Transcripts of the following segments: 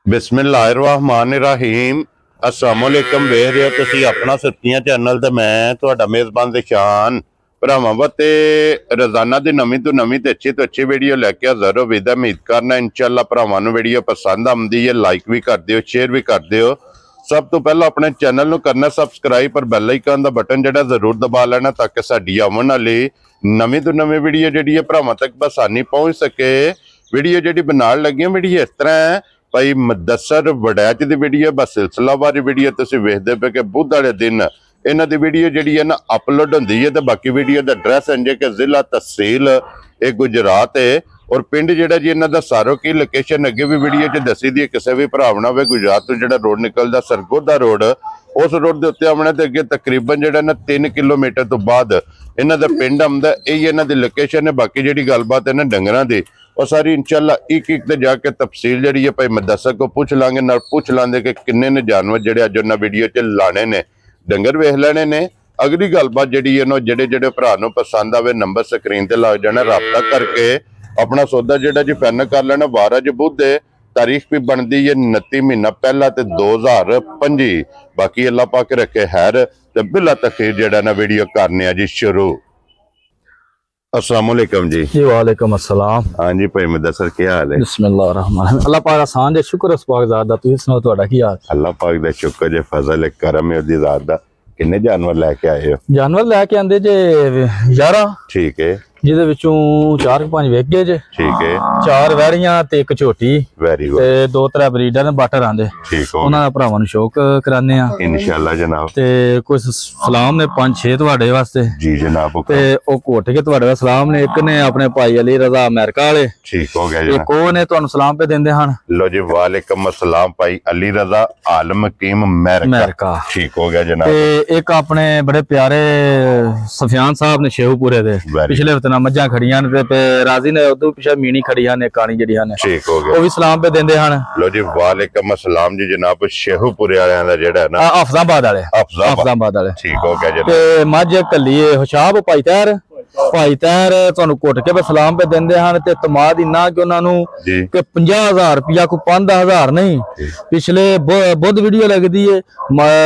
बिस्मिल्लाहिर्रहमानिर्रहीम अस्सलाम वालेकुम। वेख रहे हो तुसी अपना सुर्खियां चैनल ते मैं तुहाडा मेज़बान ज़िशान भरावां वास्ते रोजाना दी नवीं तो नवीं ते अच्छी वीडियो लैके हाज़र हो। विदा उम्मीद करना इंशाअल्लाह भरावां नूं वीडियो पसंद आउंदी है। लाइक भी कर दिओ, शेयर भी कर दिओ। सब तो पहला अपने चैनल नूं करना सबसक्राइब पर बैल आइकन दा बटन जिहड़ा जरूर दबा लेना ताकि साडी आउण वाली नवीं तो नवीं वीडियो जिहड़ी है भरावां तक बसानी पहुंच सके। वीडियो जिहड़ी बनाउण लगी वीडियो इस तरह है भाई मुदस्सर वड़ैच दी वीडियो बस सिलसिलावार वीडियो तुसीं वेखदे पे कि बुध वाले दिन इन्हां दी वीडियो जिहड़ी है ना अपलोड हुंदी है। तो बाकी वीडियो दा एड्रैस इंज कि जिला तहसील ये गुजरात है और पिंड जिहड़ा जी इन्हां दा सारो की लोकेशन अगे भी वीडियो च दसी दी है। किसी भी भरावना होवे गुजरात तो जिहड़ा रोड निकलदा सरगोदा रोड उस रोड के उत्ते आउणा ते अगे तकरीबन जिहड़ा ना 3 किलोमीटर तो बाद इन्हां दा पिंड आउंदा। यही इन्हां दी लोकेशन है। बाकी जिहड़ी गलबात है ना डंगरां दी और सारी इंशाअल्लाह एक ते जाके तफसील जी है भाई मुदस्सर को पूछ लांगे ना पूछ लांगे कि किन्ने ने जानवर जेडे अज उन्हां वीडियो च लाने ने डंगर वेख लेने ने। अगली गलबात जी है ना जेडे जेडे भरा नूं पसंद आवे नंबर स्क्रीन ते लग जाना राबता करके अपना सौदा जेडा जी फाइनल कर लेना। 12 बुध तारीख भी बनती है 29 महीना पहला ते 2025। बाकी अल्लाह पाक रखे खैर ते बिला तखीर जेडा ना वीडियो करने जी शुरू। अस्सलाम वालेकुम जी। वालेकुम अस्सलाम। हाँ जी भाई मुदस्सर क्या हाल है? बिस्मिल्लाह रहमान अल्लाह पाक आसान दे शुक्र उस पाक ज़ात दा। तुसीं सुनाओ तुहाडा की हाल? अल्लाह पाक दा शुक्र जे फजल है करम है ओदी ज़ात दा। किन्ने जानवर लेके आए हो? जानवर लैके आंदे जे 11 ठीक है जिहदे विचों 4-5 वेच गए जे। ठीक है 4 वैड़ियां ते एक झोटी वेरी गुड ते 2-3 ब्रीडर ने बाटर आंदे। ठीक हो उन्हां दा भरावां नूं शौक कराने आ इंशाअल्लाह जनाब। ते कुछ सलाम ने 5-6 तुहाडे वास्ते जी जनाब। ते ओ घोट के तुहाडे वास्ते सलाम ने। एक ने अपने भाई अली रजा अमेरिका वाले। ठीक हो गया एक ओ ने तुहानूं सलाम पे देंदे हन। लो जी वालेकुम अस्सलाम भाई अली रजा आलम हकीम अमेरिका। ठीक हो गया जनाब। ते एक अपने बड़े प्यारे सफियान साहब ने शेहूपुरे दे पिछले हफ्ते ना मज्जां खड़ियां ने ते राजी ने उदू पिछे मीनी खड़ियां ने कानी जड़ियां ने। ठीक हो गया। वो भी सलाम पे देंदे हन। लो जी वालेकुम अस्सलाम जी जनाब शेहूपुरे वालेयां दा जेड़ा है ना हफजाबाद वाले। ठीक हो गया जनाब। ते मज्ज कल्लीए हुशाब भाई तैर तुहानू घुट के सलाम पे देंदे हन। ते तमाद इन्ना कि उन्हां नू कि 50,000 रुपया कोई 5,000 नहीं। पिछले बुध वीडियो लगदी है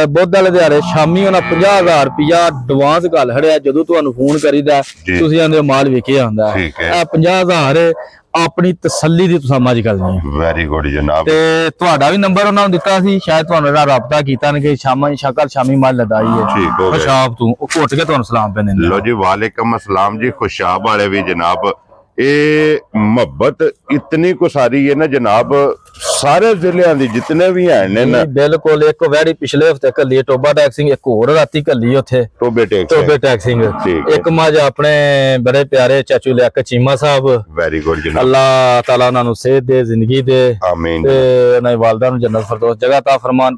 बुध वाले दिहाड़े शामी उन्हां 50,000 रुपया एडवांस गल खड़िया जदों तुहानू फोन करीदा तुसीं आंदे माल विकिया हुंदा है। 50,000 अपनी तसल्ली दी तुसां मज करनी है। वेरी गुड जनाब। ते तुहाडा भी नंबर उन्हां नूं दित्ता सी शायद तुहानू राबता कीता ने कि शामी माल लदाई है। ठीक हो गया। खुशाब तू घुट के तुहानू सलाम पे देंदे। लो जी वालेकुम अस्सलाम जी खुशाब वाले भी जनाब। ये मोहब्बत इतनी को सारी है ना जनाब सारे जिले दी जितने भी हैं ना बिल्कुल। एक वैड़ी पिछले हफ्ते कली टोबा टैक्सिंग एक होर राती कली उथे टोबे टैक्सिंग। एक मज अपने बड़े प्यारे चाचू लिया चीमा साहब। वेरी गुड जनाब। अल्लाह ताला उन्हां नूं सेहत दे जिंदगी दे आमीन ते उन्हां दी वालदा नूं जन्नत फरदौस जगह ता फरमान।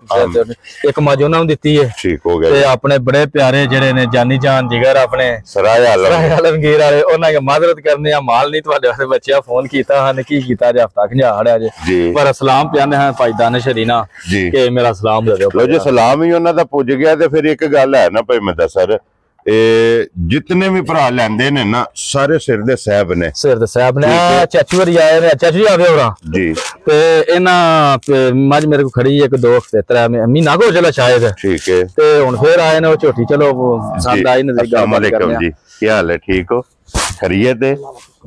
एक मज उन्हां नूं दित्ती है। ठीक हो गया। ते अपने बड़े प्यारे जेड़े ने जानी जान जिगर अपने सराय आलमगीर वाले उन्हां दी माजरत करने आ माल नहीं तुहाडे वास्ते बच्चिया फोन कीता हन की कीता जे हफ्ता खंजा हड़िया जे पर सलाम पियाने हैं भाई दानिश हरीना के मेरा सलाम दे दियो। लो जी सलाम ही उन्हां दा पुज गया। ते फिर एक गल है ना भाई मुदस्सर जितने भी भरा लेंदे ने ना सारे सिर दे साहब ने चाचू हरी आए ने चाचू जी आवे होरा जी। ते इन्हां मज मेरे को खड़ी एक 2 हफ्ते 3 महीना को चला शायद। ठीक है ते हुन फिर आए ने वो झोटी चलो पसंद आई ने। अस्सलाम वालेकुम जी क्या हाल है? ठीक हो खैरियत है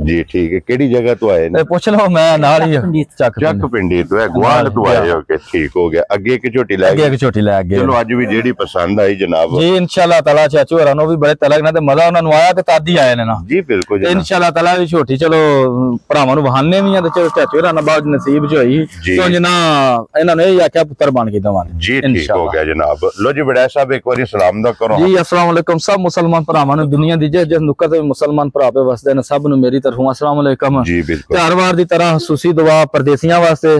जी? ठीक है केड़ी जगह तो आए ने? पूछ लो मैं नाल ही चक पिंडी तो है ग्वाल तो आए हो के। ठीक हो गया। अगे एक झोटी ले गए। चलो आज भी जेडी पसंद आई जनाब जी इंशाल्लाह ताला चाचू होरां नूं भी बड़े तलक ना ते मजा उन्हां नूं आया ते तादी आए ने ना जी। बिल्कुल इंशाल्लाह ताला भी झोटी चलो भरावां नूं वहाने भी आ ते चलो चाचू होरां नाल बाद नसीब च होई तो जना इन्हां ने यही आख्या पुत्र बन के दवां जी। ठीक हो गया जनाब। लो जी बड़ा साहब एक बारी सलाम दा करो जी। अस्सलाम वालेकुम सब मुसलमान भरावां नूं दुनिया दी जिस नुक्कत ते मुसलमान भरा पे वसदे ने सब नूं मेरी तरफों अस्सलाम वालेकुम जी। बिल्कुल हर वार दी तरह खसूसी दुआ परदेसियां वास्ते।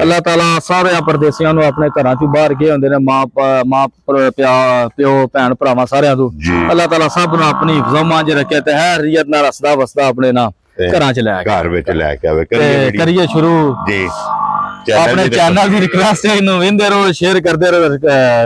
अल्लाह ताला सारे परदेसियां नूं अपने घरां चों बाहर गए हुंदे ने मां प्यो भैन भरावां सारियां तों अल्लाह ताला सब नूं अपनी हिफ्ज़ो च रखे ते हैरियत नाल रसदा वसदा अपने ना घरां च लै घर विच लै के आवे। करिए शुरू जी। ਆਪਣੇ ਚੈਨਲ ਦੀ ਰਿਕਵੈਸਟ ਹੈ ਇਹਨੂੰ ਵੇਂਦੇ ਰਹੋ ਸ਼ੇਅਰ ਕਰਦੇ ਰਹੋ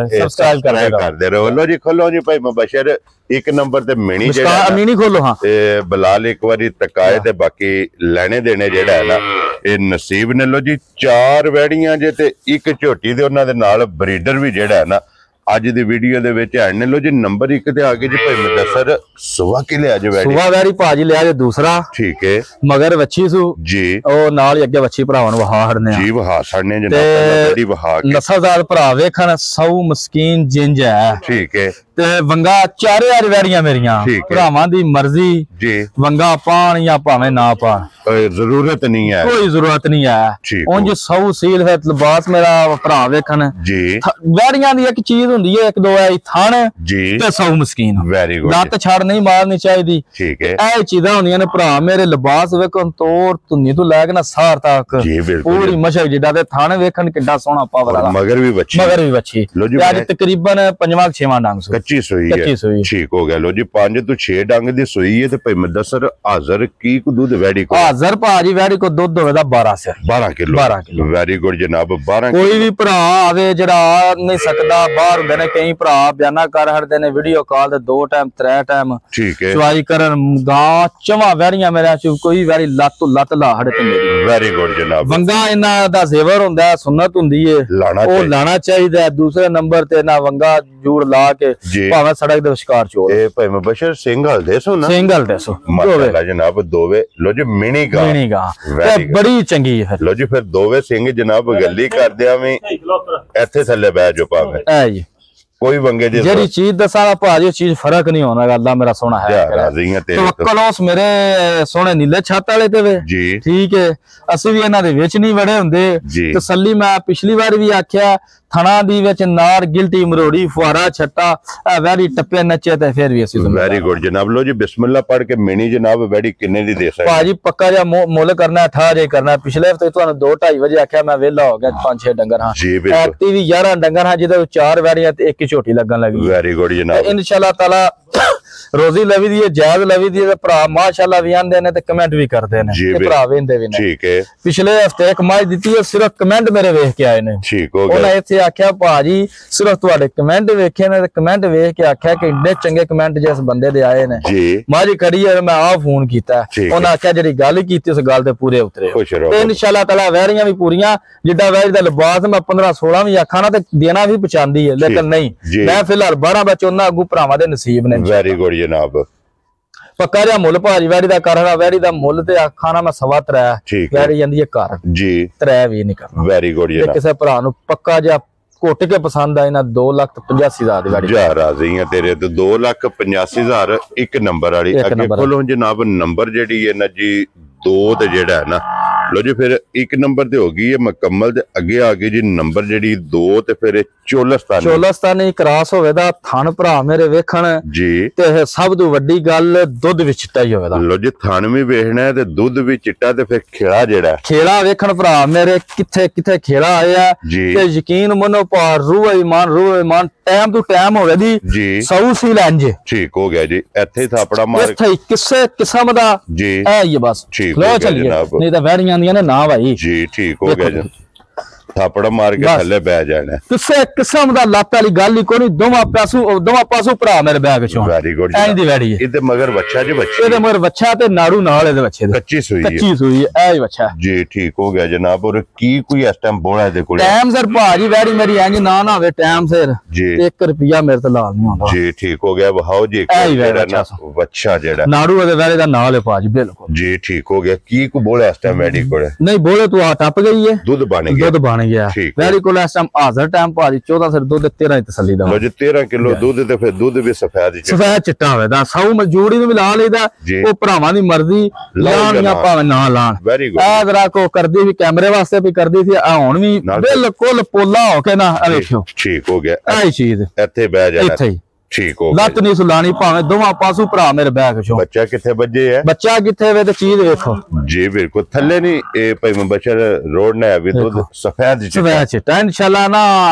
ਸਬਸਕ੍ਰਾਈਬ ਕਰਦੇ ਰਹੋ। ਲੋ ਜੀ ਖੋਲੋ ਜੀ ਭਾਈ ਮੁਬਸ਼ਰ ਇੱਕ ਨੰਬਰ ਤੇ ਮਿਣੀ ਜਿਹੜਾ ਮਿਣੀ ਖੋਲੋ ਹਾਂ ਤੇ ਬਲਾਲ ਇੱਕ ਵਾਰੀ ਤਕਾਏ ਤੇ ਬਾਕੀ ਲੈਣੇ ਦੇਣੇ ਜਿਹੜਾ ਹੈ ਨਾ ਇਹ ਨਸੀਬ ਨੇ। ਲੋ ਜੀ 4 ਵੈੜੀਆਂ ਜੇ ਤੇ ਇੱਕ ਝੋਟੀ ਦੇ ਉਹਨਾਂ ਦੇ ਨਾਲ ਬਰੀਡਰ ਵੀ ਜਿਹੜਾ ਹੈ ਨਾ ਅੱਜ ਦੀ ਵੀਡੀਓ ਦੇ ਵਿੱਚ ਹੈ ਨੇ। ਲੋ ਜੀ ਨੰਬਰ 1 ਤੇ ਆ ਗਏ ਜੀ ਭਾਈ ਮੁਦੱਸਰ ਸੁਵਾ ਕੇ ਲਿਆ ਜੇ ਵੈੜੀ ਸੁਵਾ ਵੈੜੀ ਭਾਜੀ ਲਿਆ ਜੇ ਦੂਸਰਾ ਠੀਕ ਹੈ ਮਗਰ ਵੱਛੀ ਸੂ ਜੀ ਉਹ ਨਾਲ ਹੀ ਅੱਗੇ ਵੱਛੀ ਭਰਾਵਾਂ ਨੂੰ ਵਹਾ ਹੜਨੇ ਜੀ ਵਹਾ ਛੜਨੇ ਜਨਾਬ ਵੈੜੀ ਵਹਾ ਕੇ ਨਸਲਦਾਰ ਭਰਾ ਵੇਖਣ ਸੌ ਮਸਕੀਨ ਜਿੰਜ ਹੈ ਠੀਕ ਹੈ ਤੇ ਵੰਗਾ 4000 ਵੈੜੀਆਂ ਮੇਰੀਆਂ ਭਰਾਵਾਂ ਦੀ ਮਰਜ਼ੀ ਜੀ ਵੰਗਾ ਪਾਣ ਜਾਂ ਭਾਵੇਂ ਨਾ ਪਾਣ ਜ਼ਰੂਰਤ ਨਹੀਂ ਹੈ ਕੋਈ ਜ਼ਰੂਰਤ ਨਹੀਂ ਹੈ ਉਂਝ ਸੌ ਸੀਲ ਹੈ ਲਿਬਾਸ ਮੇਰਾ ਭਰਾ ਵੇਖਣ ਜੀ ਵੈੜੀਆਂ ਦੀ ਇੱਕ ਚੀਜ਼ ਹੁੰਦੀ ਹੈ ਇੱਕ ਦੋ ਹੈ ਥਣ ਜੀ ਤੇ ਸੌ ਮਸਕੀਨ ਵੈਰੀ ਗੁੱਡ ਲੱਤ ਛੜ ਨਹੀਂ ਮਾਰਨੀ ਚਾਹੀਦੀ ਠੀਕ ਹੈ ਇਹ ਚੀਜ਼ਾਂ ਹੁੰਦੀਆਂ ਨੇ ਭਰਾ ਮੇਰੇ ਲਿਬਾਸ ਵੇਖਣ ਤੋੜ ਧੁੰਨੀ ਤੋਂ ਲੈ ਕੇ ਨਾ ਸਾਰ ਤੱਕ ਪੂਰੀ ਮਸ਼ਕ ਜਿੱਡਾ ਤੇ ਥਣ ਵੇਖਣ ਕਿੱਡਾ ਸੋਹਣਾ ਪਾਵਰ ਵਾਲਾ ਮਗਰ ਵੀ ਵੱਛੀ ਅੱਜ ਤਕਰੀਬਨ 5-6ਵਾਂ ਡੰਗ ਸੂ ਕੱਚੀ ਸੂਈ ਹੈ ਠੀਕ ਹੋ ਗਿਆ। ਲੋ ਜੀ 5 ਤੋਂ 6 ਡੰਗ ਦੀ ਸੂਈ ਹੈ ਤੇ ਭਾਈ ਮੁਦੱਸਰ ਹਾਜ਼ਰ ਕੀ ਕੋ ਦੁੱਧ ਵੈੜੀ ਕੋ ਹਾਜ਼ਰ ਭਾਜੀ ਵੈੜੀ ਕੋ ਦੁੱਧ ਹੋਵੇਦਾ 12 ਕਿਲੋ ਵੈਰੀ ਗੁੱਡ ਜਨਾਬ 12 ਕੋਈ ਵੀ ਭਰਾ ਆਵੇ ਜਿਹੜਾ ਆ ਨਹੀਂ ਸਕਦਾ ਬਾਹਰ ਹੁੰਦੇ ਨੇ ਕਈ ਭਰਾ ਬਿਆਨਾ ਕਰ ਹਟਦੇ ਨੇ ਵੀਡੀਓ ਕਾਲ ਤੇ 2 ਟਾਈਮ 3 ਟਾਈਮ ਠੀਕ ਹੈ ਚਵਾਈ ਕਰਨ ਗਾਂ ਚਵਾ ਵੈੜੀਆਂ ਮੇਰੇ ਚ ਕੋਈ ਵੈੜੀ ਲੱਤ ਲੱਤ ਲਾ ਹੜੇ ਤੇ ਮੇਰੀ ਵੈਰੀ ਗੁੱਡ ਜਨਾਬ ਵੰਗਾ ਇਹਨਾਂ ਦਾ ਜ਼ੇਵਰ ਹੁੰਦਾ ਸੁਨਨਤ ਹੁੰਦੀ ਏ ਉਹ ਲਾਣਾ ਚਾਹੀਦਾ। ਦੂਸਰੇ ਨੰਬਰ ਤੇ ਨਾ ਵੰਗਾ ਜੂੜ ਲਾ ਕੇ ਭਾਵੇਂ ਸੜਕ ਦੇ ਵਿਚਕਾਰ ਚੋੜ ਇਹ ਭਾਈ ਮੁਬਸ਼ਰ ਸਿੰਘ ਹਲਦੇ ਸੋ ਨਾ ਸਿੰਘ ਹਲਦੇ ਸੋ ਮਾਸ਼ਾਅੱਲਾ ਜਨਾਬ ਦੋਵੇਂ ਲੋ ਜੀ ਮਿਣੀ ਗਾ ਤੇ ਬੜੀ ਚੰਗੀ ਹੈ ਲੋ ਜੀ ਫਿਰ ਦੋਵੇਂ ਸਿੰਘ ਜਨਾਬ ਗੱਲੀ ਕਰਦੇ ਆਵੇਂ ਇੱਥੇ ਥੱਲੇ ਬਹਿ ਜੋ ਭਾਵੇਂ ਐ ਜੀ ਕੋਈ ਵੰਗੇ ਜੇ ਜਿਹੜੀ ਚੀਜ਼ ਦੱਸਾਂ ਭਾਜੀ ਚੀਜ਼ ਫਰਕ ਨਹੀਂ ਹੋਣਾ ਅੱਲਾ ਮੇਰਾ ਸੋਹਣਾ ਹੈ ਰਾਜ਼ੀਆਂ ਤੇ ਕਲੋਸ ਮੇਰੇ ਸੋਹਣੇ ਨੀਲੇ ਛੱਤ ਵਾਲੇ ਤੇ ਵੇ ਜੀ ਠੀਕ ਹੈ ਅਸੀਂ ਵੀ ਇਹਨਾਂ ਦੇ ਵਿੱਚ ਨਹੀਂ ਵੜੇ ਹੁੰਦੇ ਤਸੱਲੀ ਮੈਂ ਪਿਛਲੀ ਵਾਰ ਵੀ ਆਖਿਆ ਥਣਾ ਦੀ ਵਿੱਚ ਨਾਰ ਗਿਲਟੀ ਮਰੋੜੀ ਫੁਆਰਾ ਛੱਟਾ ਵੈਰੀ ਟੱਪੇ ਨੱਚੇ ਤੇ ਫਿਰ ਵੀ ਅਸੀਂ ਵੈਰੀ ਗੁੱਡ ਜਨਾਬ। ਲੋ ਜੀ ਬਿਸਮਿਲ੍ਲਾ ਪੜ ਕੇ ਮਿਣੀ ਜਨਾਬ ਵੈੜੀ ਕਿੰਨੇ ਦੀ ਦੇ ਸਕਦੇ ਭਾਜੀ ਪੱਕਾ ਜਿਹਾ ਮੁੱਲ ਕਰਨਾ 8000 ਕਰਨਾ। ਪਿਛਲੇ ਹਫਤੇ ਤੁਹਾਨੂੰ 2-2:30 ਵਜੇ ਆਖਿਆ ਮੈਂ ਵਿਹਲਾ ਹੋ ਗਿਆ 5-6 ਡੰਗਰ ਹਾਂ ਐਕਟਿਵ ਵੀ 11 ਡੰਗਰ ਹਾਂ ਜਿਹਦੇ 4 ਵੈੜੀਆਂ ਤੇ ਇੱਕ ਝੋਟੀ ਲੱਗਣ ਲੱਗੀ ਵੈਰੀ ਗੁੱਡ ਜਨਾਬ ਇਨਸ਼ਾਅੱਲਾ ਤਾਲਾ ਰੋਜ਼ੀ ਲਵੀ ਦੀ ਜਾਇਜ਼ ਲਵੀ ਦੀ ਭਰਾ ਮਾਸ਼ਾਅੱਲਾ ਵੀ ਆਂਦੇ ਨੇ ਤੇ ਕਮੈਂਟ ਵੀ ਕਰਦੇ ਨੇ ਤੇ ਭਰਾ ਵੇਂਦੇ ਵੀ ਨੇ ਠੀਕ ਹੈ। ਪਿਛਲੇ ਹਫਤੇ ਇੱਕ ਮਾਝ ਦਿੱਤੀ ਹੈ ਸਿਰਫ ਕਮੈਂਟ ਮੇਰੇ ਵੇਖ ਕੇ ਆਏ ਨੇ ਠੀਕ ਹੋ ਗਿਆ ਉਹਨਾਂ ਇੱਥੇ ਆਖਿਆ ਭਾਜੀ ਸਿਰਫ ਤੁਹਾਡੇ ਕਮੈਂਟ ਵੇਖੇ ਨੇ ਤੇ ਕਮੈਂਟ ਵੇਖ ਕੇ ਆਖਿਆ ਕਿ ਇੰਨੇ ਚੰਗੇ ਕਮੈਂਟ ਜਿਸ ਬੰਦੇ ਦੇ ਆਏ ਨੇ ਮਾਝ ਕੜੀ ਮੈਂ ਆ ਫੋਨ ਕੀਤਾ ਉਹਨਾਂ ਆਖਿਆ ਜਿਹੜੀ ਗੱਲ ਕੀਤੀ ਉਸ ਗੱਲ ਤੇ ਪੂਰੇ ਉਤਰੇ ਤੇ ਇਨਸ਼ਾਅੱਲਾ ਤਾਲਾ ਵੈਰੀਆਂ ਵੀ ਪੂਰੀਆਂ ਜਿੱਡਾ ਵੈਰੀ ਦਾ ਲਿਬਾਸ ਮੈਂ 15-16 ਵੀ ਆਖਾਂ ਨਾ ਤੇ ਦੇਣਾ ਵੀ ਪਛਾਂਦੀ ਹੈ ਲੇਕਿਨ ਨਹੀਂ ਮੈਂ ਫਿਲਹਾਲ 12 ਬੱਚੇ ਉਹਨਾਂ ਅੱਗੂ ਭਰਾਵਾਂ ਦੇ ਨਸੀਬ ਨੇ ਵੈਰੀ ਗੁੱਡ ਜਨਾਬ ਪੱਕਾ ਜਿਹਾ ਮੁੱਲ ਭਾਜੀ ਵੈੜੀ ਦਾ ਕਰਨਾ ਵੈੜੀ ਦਾ ਮੁੱਲ ਤੇ ਆਖਾਂ ਨਾ ਮੈਂ 3.25 ਵੈੜੀ ਜਾਂਦੀ ਹੈ ਘਰ ਜੀ 3 ਵੀ ਨਹੀਂ ਕਰਨਾ ਵੈਰੀ ਗੁੱਡ ਜਨਾਬ ਕਿਸੇ ਭਰਾ ਨੂੰ ਪੱਕਾ ਜਿਹਾ ਘੁੱਟ ਕੇ ਪਸੰਦ ਆ ਇਹਨਾਂ 2,85,000 ਦੀ ਵੈੜੀ ਜਾ ਰਾਜ਼ੀ ਆ ਤੇਰੇ ਤੇ 2,85,000 ਇੱਕ ਨੰਬਰ ਵਾਲੀ ਅੱਗੇ ਖੋਲੋ ਜਨਾਬ ਨੰਬਰ ਜਿਹੜੀ ਹੈ ਨਾ ਜੀ 2 ਤੇ ਜਿਹੜਾ ਹੈ ਨਾ ਲੋ ਜੀ ਫਿਰ ਇੱਕ ਨੰਬਰ ਤੇ ਹੋ ਗਈ ਹੈ ਮੁਕੰਮਲ ਤੇ ਅੱਗੇ ਆ ਗਈ ਜੀ ਨੰਬਰ ਜਿਹੜੀ 2 ਤੇ ਫਿਰ ਚੋਲਸਤਾਨੀ ਕਰਾਸ ਹੋਵੇ ਦਾ ਥਣ ਭਰਾ ਮੇਰੇ ਵੇਖਣ ਜੀ ਤੇ ਸਭ ਤੋਂ ਵੱਡੀ ਗੱਲ ਦੁੱਧ ਵਿੱਚ ਚਿੱਟਾ ਹੀ ਹੋਵੇ ਦਾ ਲੋ ਜੀ ਥਣ ਵੀ ਵੇਖਣਾ ਤੇ ਦੁੱਧ ਵੀ ਚਿੱਟਾ ਤੇ ਫਿਰ ਖੇੜਾ ਜਿਹੜਾ ਖੇੜਾ ਵੇਖਣ ਭਰਾ ਮੇਰੇ ਕਿੱਥੇ ਖੇੜਾ ਆਇਆ ਤੇ ਯਕੀਨ ਮੰਨੋ ਭਾ ਰੂਹ ਇਮਾਨ ਟਾਈਮ ਤੋਂ ਟਾਈਮ ਹੋਵੇ ਦੀ ਸੌ ਸੀ ਲੈਂਜ ਠੀਕ ਹੋ ਗਿਆ ਜੀ ਇੱਥੇ ਥਾਪੜਾ ਮਾਰ ਇੱਥੇ ਕਿਸੇ ਕਿਸਮ ਦਾ ਜੀ ਐ ਹੀ ਬਸ ਲੋ ਚੱਲੀਏ ਨਹੀਂ ਤਾਂ ਵੈੜੀਆਂ ਦੀਆਂ ਨੇ ਨਾ ਭਾਈ ਜੀ ਠੀਕ ਹੋ ਗਿਆ ਜੀ ਥਾਪੜਾ ਮਾਰ ਕੇ ਥੱਲੇ ਬਹਿ ਜਾਣਾ ਕਿਸੇ ਕਿਸਮ ਦਾ ਲੱਤ ਵਾਲੀ ਗੱਲ ਹੀ ਕੋਈ ਨਹੀਂ ਦੋਵਾਂ ਪਾਸੋਂ ਭਰਾ ਮੇਰੇ ਬੈਗ ਚੋਂ ਵੈਰੀ ਗੁੱਡ ਐਂ ਦੀ ਵੈੜੀ ਹੈ ਇਹਦੇ ਮਗਰ ਬੱਚਾ ਜੀ ਬੱਚੇ ਇਹਦੇ ਮਗਰ ਬੱਚਾ ਤੇ ਨਾੜੂ ਨਾਲ ਇਹਦੇ ਬੱਚੇ ਦੇ ਕੱਚੀ ਸੂਈ ਹੈ ਐ ਹੀ ਬੱਚਾ ਜੀ ਠੀਕ ਹੋ ਗਿਆ ਜਨਾਬ ਔਰ ਕੀ ਕੋਈ ਇਸ ਟਾਈਮ ਬੋਲਾ ਇਹਦੇ ਕੋਲ ਟਾਈਮ ਸਰ ਭਾਜੀ ਵੈੜੀ ਮੇਰੀ ਇੰਜ ਨਾ ਹੋਵੇ ਟਾਈਮ ਸਿਰ 1 ਰੁਪਿਆ ਮੇਰੇ ਤੇ ਲਾਲ ਨਹੀਂ ਆਉਂਦਾ ਜੀ ਠੀਕ ਹੋ ਗਿਆ ਵਹਾਓ ਜੀ ਜਿਹੜਾ ਨਾ ਬੱਚਾ ਜਿਹੜਾ ਨਾੜੂ ਇਹਦੇ ਵੈੜੀ ਦਾ ਨਾਲ ਹੈ ਭਾਜੀ ਬਿਲਕੁਲ ਜੀ ਠੀਕ ਹੋ ਗਿਆ ਕੀ ਕੋ ਬੋਲਾ ਇਸ ਟਾਈਮ ਵੈੜੀ ਕੋਲ ਨਹੀਂ ਬੋਲੇ ਤੂੰ ਆ ਟੱਪ ਗਈ ਹੈ ਦੁੱਧ ਬਣ ਗਿਆ ਵੈਰੀ ਕੋਲ ਇਸ ਟਾਈਮ ਹਾਜ਼ਰ ਟਾਈਮ ਭਾਜੀ 14 ਸਿਰ ਦੁੱਧ 13 ਤਸੱਲੀ ਦਾ ਲੋ ਜੀ 13 ਕਿਲੋ ਦੁੱਧ ਤੇ ਫਿਰ ਦੁੱਧ ਵੀ ਸਫੈਦ ਚਿੱਟਾ ਹੋਵੇ ਦਾ ਸੌ ਮਜੂੜੀ ਨੂੰ ਵੀ ਲਾ ਲਈਦਾ ਉਹ ਭਰਾਵਾਂ ਦੀ ਮਰਜ਼ੀ ਲਾਣ ਜਾਂ ਭਾਵੇਂ ਨਾ ਲਾਣ ਵੈਰੀ ਗੁੱਡ ਆ ਜਰਾ ਕੋ ਕਰਦੀ ਵੀ ਕੈਮਰੇ ਵਾਸਤੇ ਵੀ ਕਰਦੀ ਸੀ ਆ ਹੁਣ ਵੀ ਬਿਲਕੁਲ ਪੋਲਾ ਹੋ ਕੇ ਨਾ ਵੇਖਿਓ ਠੀਕ ਹੋ ਗਿਆ ਐ ਚੀਜ਼ ਇੱਥੇ ਬਹਿ ਜਾਣਾ ਇੱਥੇ ਠੀਕ ਹੋ ਲੱਤ ਨਹੀਂ ਸੁਲਾਣੀ ਭਾਵੇਂ ਦੋਵਾਂ ਪਾਸੋਂ ਭਰਾ ਮੇਰੇ ਬੈਗ ਚੋਂ। ਬੱਚਾ ਕਿੱਥੇ ਵੱਜੇ ਹੈ? ਬੱਚਾ ਕਿੱਥੇ ਵੇ ਤੇ ਚੀਜ਼ ਵੇਖੋ ਜੀ ਬਿਲਕੁਲ ਥੱਲੇ ਨਹੀਂ ਇਹ ਭਾਈ ਮੁਬਸ਼ਰ ਰੋਡ ਨੇ ਵੀ ਦੁੱਧ ਸਫੈਦ ਚਿੱਟਾ ਇਨਸ਼ਾਅੱਲਾ ਨਾ।